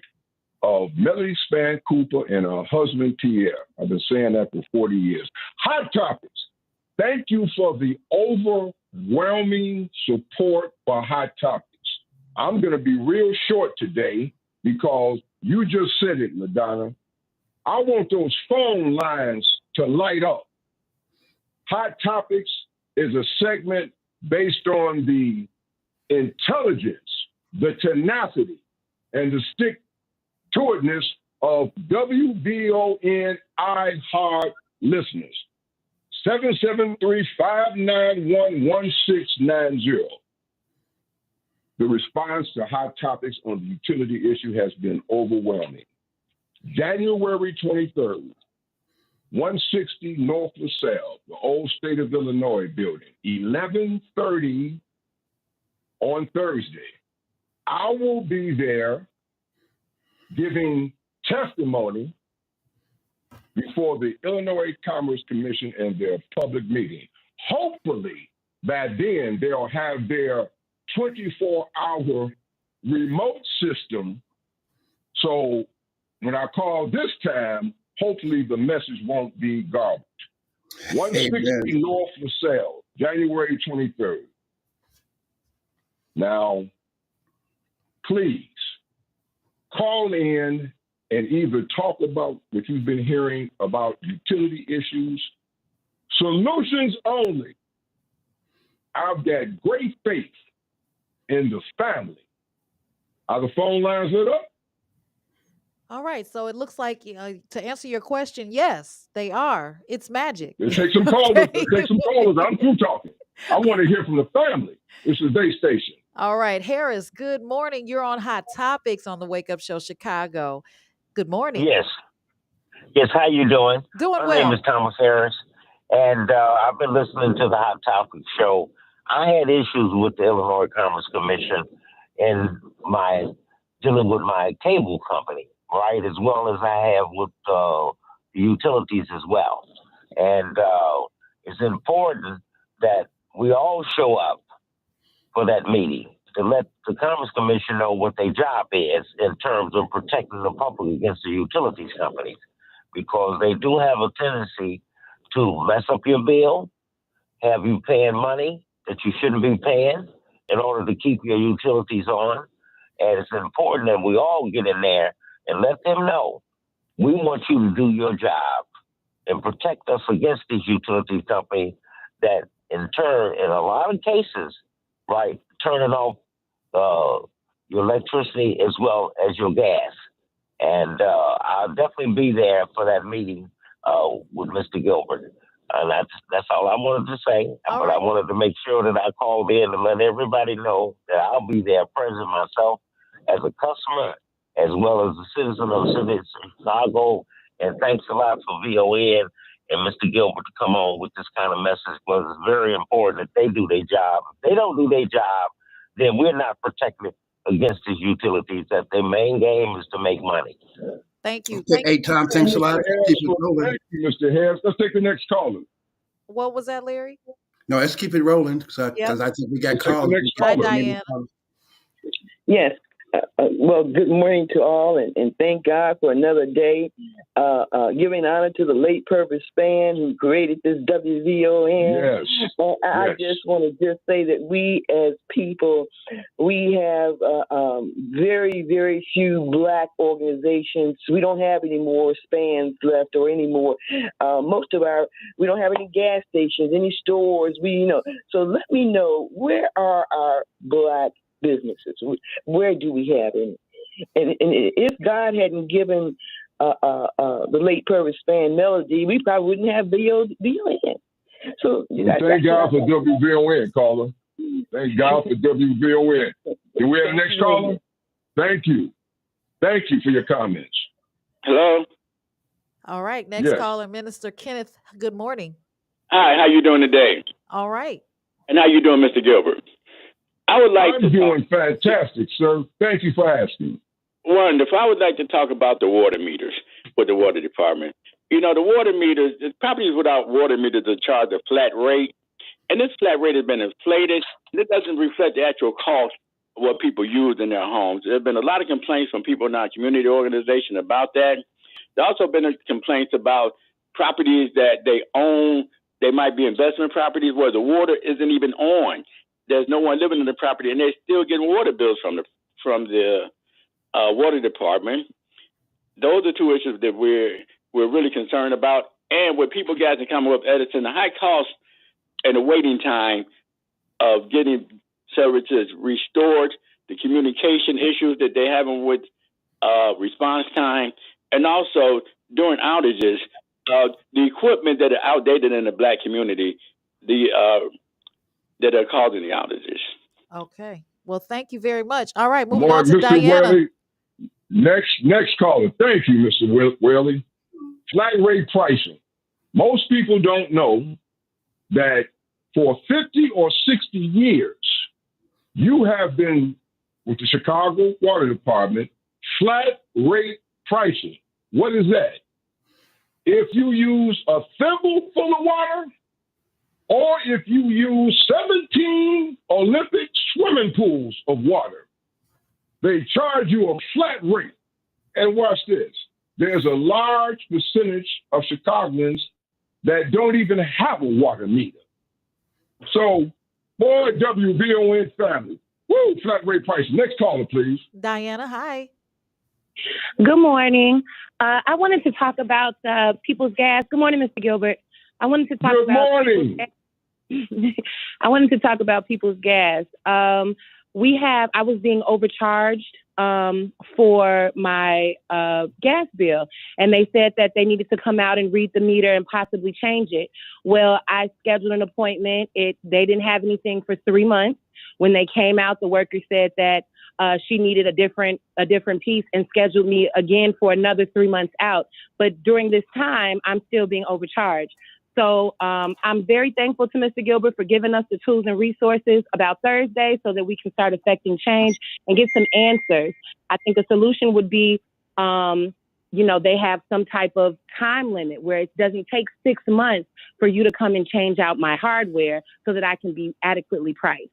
of Melody Span Cooper and her husband, Pierre. I've been saying that for 40 years. Hot Topics. Thank you for the overwhelming support for Hot Topics. I'm going to be real short today because you just said it, LaDonna. I want those phone lines to light up. Hot Topics is a segment based on the intelligence, the tenacity, and the stick-to-itness of WBON iHeart listeners. 773-591-1690. The response to Hot Topics on the utility issue has been overwhelming. January 23rd, 160 North LaSalle, the old State of Illinois building, 11:30 on Thursday. I will be there giving testimony before the Illinois Commerce Commission and their public meeting. Hopefully, by then, they'll have their 24-hour remote system. So when I call this time, hopefully the message won't be garbage. 160 North LaSalle, January 23rd. Now, please call in and either talk about what you've been hearing about utility issues, solutions only. I've got great faith in the family. Are the phone lines lit up? All right. So it looks like to answer your question, yes, they are. It's magic. Let's take some callers. Okay. Let's take some callers. I'm through talking. I want to hear from the family. This is their station. All right. Harris, good morning. You're on Hot Topics on the Wake Up Show Chicago. Good morning. Yes. Yes. How you doing? Doing My well. name is Thomas Harris, and I've been listening to the Hot Topics show. I had issues with the Illinois Commerce Commission in my dealing with my cable company, right, as well as I have with the utilities as well. And it's important that we all show up for that meeting to let the Commerce Commission know what their job is in terms of protecting the public against the utilities companies, because they do have a tendency to mess up your bill, have you paying money that you shouldn't be paying in order to keep your utilities on. And it's important that we all get in there and let them know we want you to do your job and protect us against these utility companies that, in turn, in a lot of cases, right, turning off your electricity as well as your gas. And I'll definitely be there for that meeting with Mr. Gilbert. And that's all I wanted to say. All but right. I wanted to make sure that I called in and let everybody know that I'll be there present myself as a customer as well as a citizen of the city of Chicago. And thanks a lot for VON and Mr. Gilbert to come on with this kind of message, because it's very important that they do their job. If they don't do their job, then we're not protected against these utilities, that their main game is to make money. Thank you. Okay, hey, Tom, thanks a lot. Keep it rolling. Thank you, Mr. Harris. Let's take the next caller. What was that, Larry? No, let's keep it rolling because Yep. I think we got Let's take the calls. next Hi, caller. Diana. Yes. Well, good morning to all, and thank God for another day. Giving honor to the late Purvis Spann who created this WVON. Yes. And I Yes. just want to just say that we as people, we have very, very few Black organizations. We don't have any more Spans left or any more. We don't have any gas stations, any stores. So let me know, where are our Black businesses? Where do we have any? And if God hadn't given the late Purvis Spann melody, we probably wouldn't have VON. So Thank God for WVON, caller. Thank God for WVON. Can we have the next caller? Thank you. Thank you for your comments. Hello. All right. Next Yes. caller, Minister Kenneth. Good morning. Hi. How you doing today? All right. And how you doing, Mr. Gilbert? I would like I'm doing fantastic, sir. Thank you for asking. Wonderful. I would like to talk about the water meters with the water department. You know, the water meters, the properties without water meters are charged a flat rate, and this flat rate has been inflated, and it doesn't reflect the actual cost of what people use in their homes. There have been a lot of complaints from people in our community organization about that. There also been complaints about properties that they own. They might be investment properties where the water isn't even on. There's no one living in the property, and they're still getting water bills from the water department. Those are two issues that we're really concerned about. And with people guys that come up with Edison, the high cost and the waiting time of getting services restored, the communication issues that they're having with response time, and also during outages, the equipment that are outdated in the Black community, that are causing the outages. Okay. Well, thank you very much. All right. Moving Boy, on to Mr. Diana. Whaley. Next caller. Thank you, Mr. Whaley. Flat rate pricing. Most people don't know that for 50 or 60 years, you have been with the Chicago Water Department, flat rate pricing. What is that? If you use a thimble full of water, or if you use 17 Olympic swimming pools of water, they charge you a flat rate. And watch this. There's a large percentage of Chicagoans that don't even have a water meter. So, boy, WVON family, woo, flat rate prices. Next caller, please. Diana, hi. Good morning. I wanted to talk about people's gas. Good morning, Mr. Gilbert. I wanted to talk Good about morning. I wanted to talk about people's gas. I was being overcharged for my gas bill, and they said that they needed to come out and read the meter and possibly change it. Well, I scheduled an appointment. They didn't have anything for 3 months. When they came out, the worker said that she needed a different piece and scheduled me again for another 3 months out. But during this time, I'm still being overcharged. So I'm very thankful to Mr. Gilbert for giving us the tools and resources about Thursday so that we can start affecting change and get some answers. I think a solution would be, they have some type of time limit where it doesn't take 6 months for you to come and change out my hardware so that I can be adequately priced.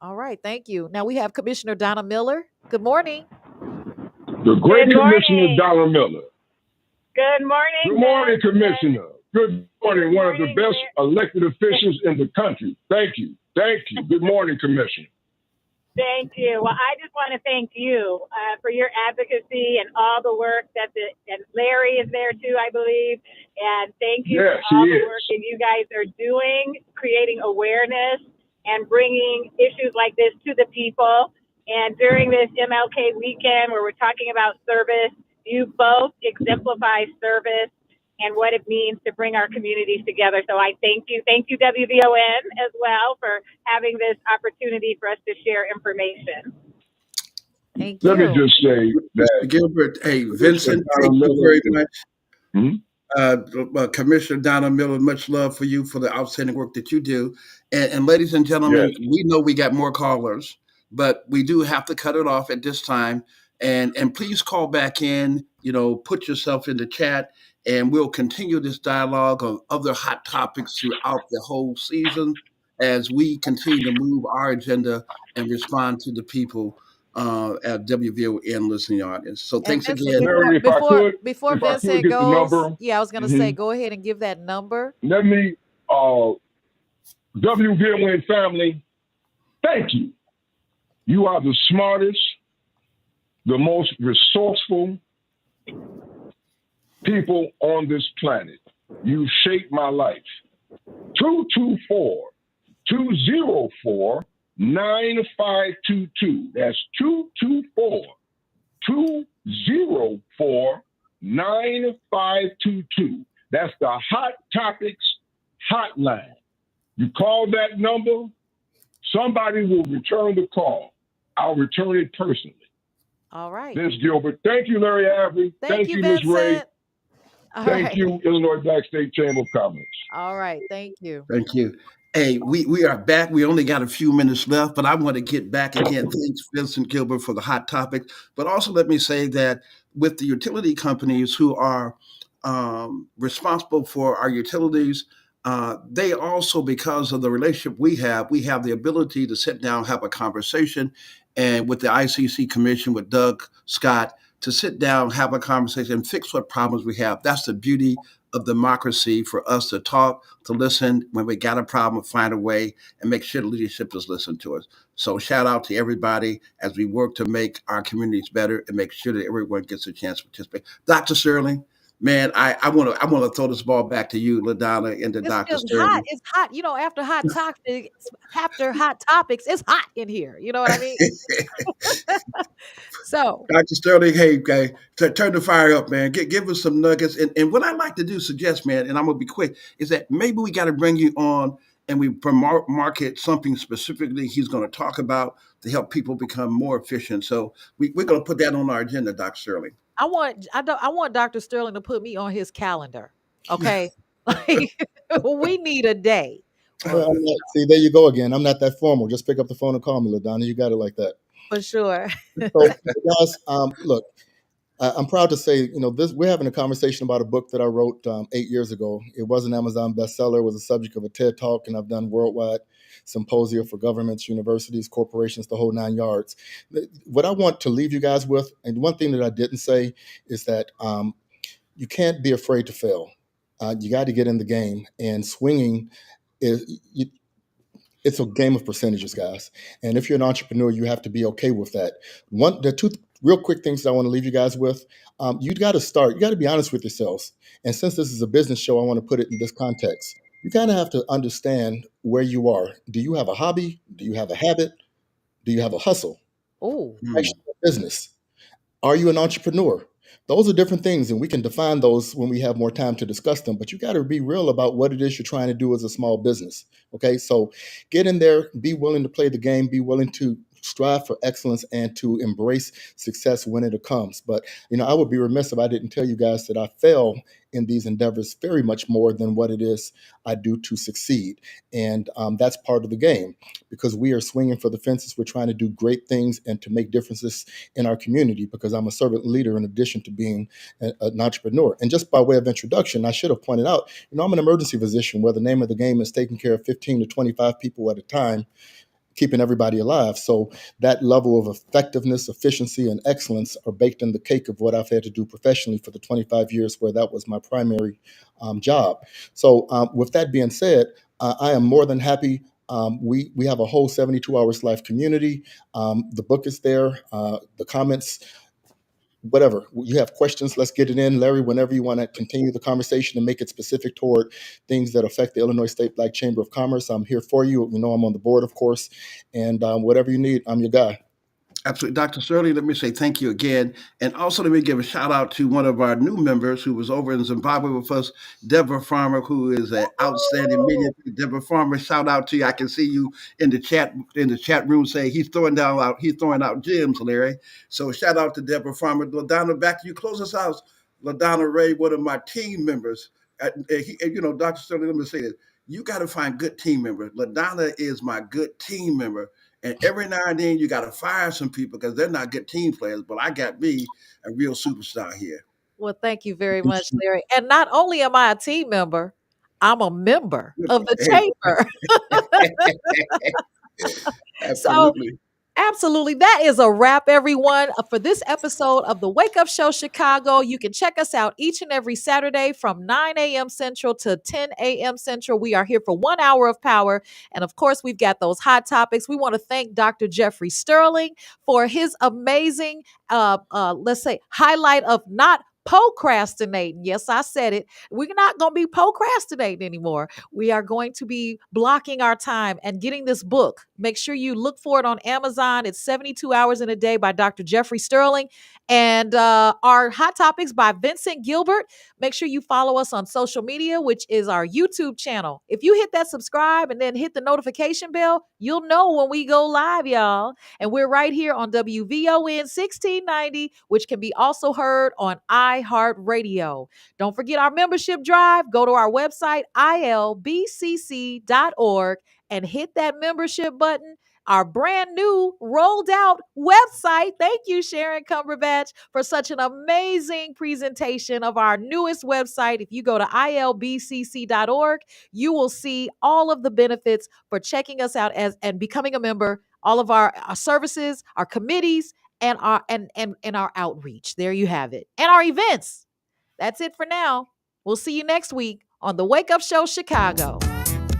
All right, thank you. Now we have Commissioner Donna Miller. Good morning. The great Commissioner Donna Miller. Good morning. Good morning, Commissioner. Good morning. One of the best elected officials in the country. Thank you. Thank you. Good morning, Commissioner. Thank you. Well, I just want to thank you for your advocacy and all the work and Larry is there too, I believe. And thank you for all the work that you guys are doing, creating awareness and bringing issues like this to the people. And during this MLK weekend where we're talking about service, you both exemplify service and what it means to bring our communities together. So I thank you. Thank you, WVON, as well, for having this opportunity for us to share information. Thank you. Let me just say that, Mr. Gilbert, hey, Vincent, thank you very much. Commissioner Donna Miller, much love for you for the outstanding work that you do. And ladies and gentlemen, we know we got more callers, but we do have to cut it off at this time. And please call back in, put yourself in the chat, and we'll continue this dialogue of other hot topics throughout the whole season as we continue to move our agenda and respond to the people at WVON listening audience. So thanks again. Before Vincent goes, I was going to say, go ahead and give that number. Let me, WVON family, thank you. You are the smartest, the most resourceful people on this planet. You shaped my life. 224-204-9522. That's 224-204-9522. That's the Hot Topics hotline. You call that number, somebody will return the call. I'll return it personally. All right. Ms. Gilbert. Thank you, Larry Ivory. Thank you, Ms. Raeh. Thank you, Illinois Black State Chamber of Commerce. All right. Thank you. Thank you. Hey, we are back. We only got a few minutes left, but I want to get back again. Thanks, Vincent Gilbert, for the hot topic. But also let me say that with the utility companies who are responsible for our utilities, they also, because of the relationship we have the ability to sit down, have a conversation, and with the ICC Commission, with Doug Scott, to sit down, have a conversation, and fix what problems we have. That's the beauty of democracy, for us to talk, to listen. When we got a problem, find a way and make sure the leadership is listening to us. So shout out to everybody as we work to make our communities better and make sure that everyone gets a chance to participate. Dr. Sterling, man, I want to throw this ball back to you, LaDonna, and to Dr. Sterling. It's hot. After hot topics, it's hot in here. You know what I mean? So, Dr. Sterling, hey, turn the fire up, man. Give us some nuggets. And what I'd like to do, suggest, man, and I'm going to be quick, is that maybe we got to bring you on and we market something specifically he's going to talk about to help people become more efficient. So we're going to put that on our agenda, Dr. Sterling. I want Dr. Sterling to put me on his calendar. Okay. We need a day. See, there you go again. I'm not that formal. Just pick up the phone and call me, LaDonna. You got it like that. For sure. So, guys, look, I'm proud to say, we're having a conversation about a book that I wrote 8 years ago. It was an Amazon bestseller. It was the subject of a TED Talk, and I've done worldwide symposia for governments, universities, corporations, the whole 9 yards. What I want to leave you guys with, and one thing that I didn't say, is that you can't be afraid to fail. You got to get in the game, and swinging is it's a game of percentages, guys. And if you're an entrepreneur, you have to be okay with that. The two real quick things that I want to leave you guys with. You got to start. You got to be honest with yourselves. And since this is a business show, I want to put it in this context. You kind of have to understand where you are. Do you have a hobby? Do you have a habit? Do you have a hustle? Oh, Actually, a business. Are you an entrepreneur? Those are different things, and we can define those when we have more time to discuss them. But you got to be real about what it is you're trying to do as a small business. Okay, so get in there, be willing to play the game, be willing to strive for excellence and to embrace success when it comes. But I would be remiss if I didn't tell you guys that I fail in these endeavors very much more than what it is I do to succeed, and that's part of the game because we are swinging for the fences. We're trying to do great things and to make differences in our community because I'm a servant leader in addition to being an entrepreneur. And just by way of introduction, I should have pointed out, I'm an emergency physician where the name of the game is taking care of 15 to 25 people at a time, keeping everybody alive. So that level of effectiveness, efficiency, and excellence are baked in the cake of what I've had to do professionally for the 25 years where that was my primary job. So with that being said, I am more than happy. We have a whole 72 Hours Life community. The book is there. The comments, whatever you have questions, let's get it in. Larry, whenever you want to continue the conversation and make it specific toward things that affect the Illinois State Black Chamber of Commerce, I'm here for you. I'm on the board, of course, and whatever you need, I'm your guy. Absolutely. Dr. Sterling, let me say thank you again. And also let me give a shout out to one of our new members who was over in Zimbabwe with us, Deborah Farmer, who is an outstanding media. Deborah Farmer, shout out to you. I can see you in the chat room saying he's throwing out gems, Larry. So shout out to Deborah Farmer. LaDonna, back to you. Close us out. LaDonna Raeh, one of my team members. Dr. Sterling, let me say this. You got to find good team members. LaDonna is my good team member. And every now and then you got to fire some people because they're not good team players. But I got me a real superstar here. Well, thank you very much, Larry. And not only am I a team member, I'm a member of the chamber. Absolutely. Absolutely. That is a wrap, everyone, for this episode of the Wake Up Show Chicago. You can check us out each and every Saturday from 9 a.m. Central to 10 a.m. Central. We are here for 1 hour of power. And of course, we've got those hot topics. We want to thank Dr. Jeffrey Sterling for his amazing, let's say, highlight of not procrastinating. Yes, I said it. We're not going to be procrastinating anymore. We are going to be blocking our time and getting this book. Make sure you look for it on Amazon. It's 72 Hours in a Day by Dr. Jeffrey Sterling. And our Hot Topics by Vincent Gilbert. Make sure you follow us on social media, which is our YouTube channel. If you hit that subscribe and then hit the notification bell, you'll know when we go live, y'all. And we're right here on WVON 1690, which can be also heard on iHeartRadio. Don't forget our membership drive. Go to our website, ilbcc.org, and hit that membership button. Our brand new rolled out website. Thank you, Sharon Cumberbatch, for such an amazing presentation of our newest website. If you go to ilbcc.org, you will see all of the benefits for checking us out and becoming a member, all of our services, our committees, and our outreach. There you have it. And our events. That's it for now. We'll see you next week on the Wake Up Show Chicago.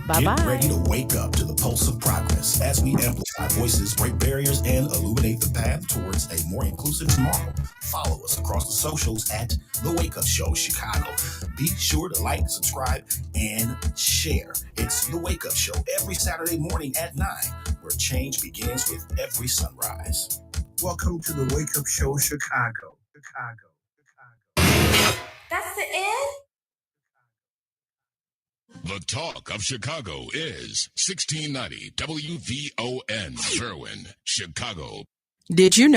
Bye-bye. Get ready to wake up to the pulse of progress as we amplify voices, break barriers, and illuminate the path towards a more inclusive tomorrow. Follow us across the socials at The Wake Up Show Chicago. Be sure to like, subscribe, and share. It's The Wake Up Show every Saturday morning at 9, where change begins with every sunrise. Welcome to the Wake Up Show Chicago. That's the end? The talk of Chicago is 1690 WVON, Berwyn, Chicago. Did you know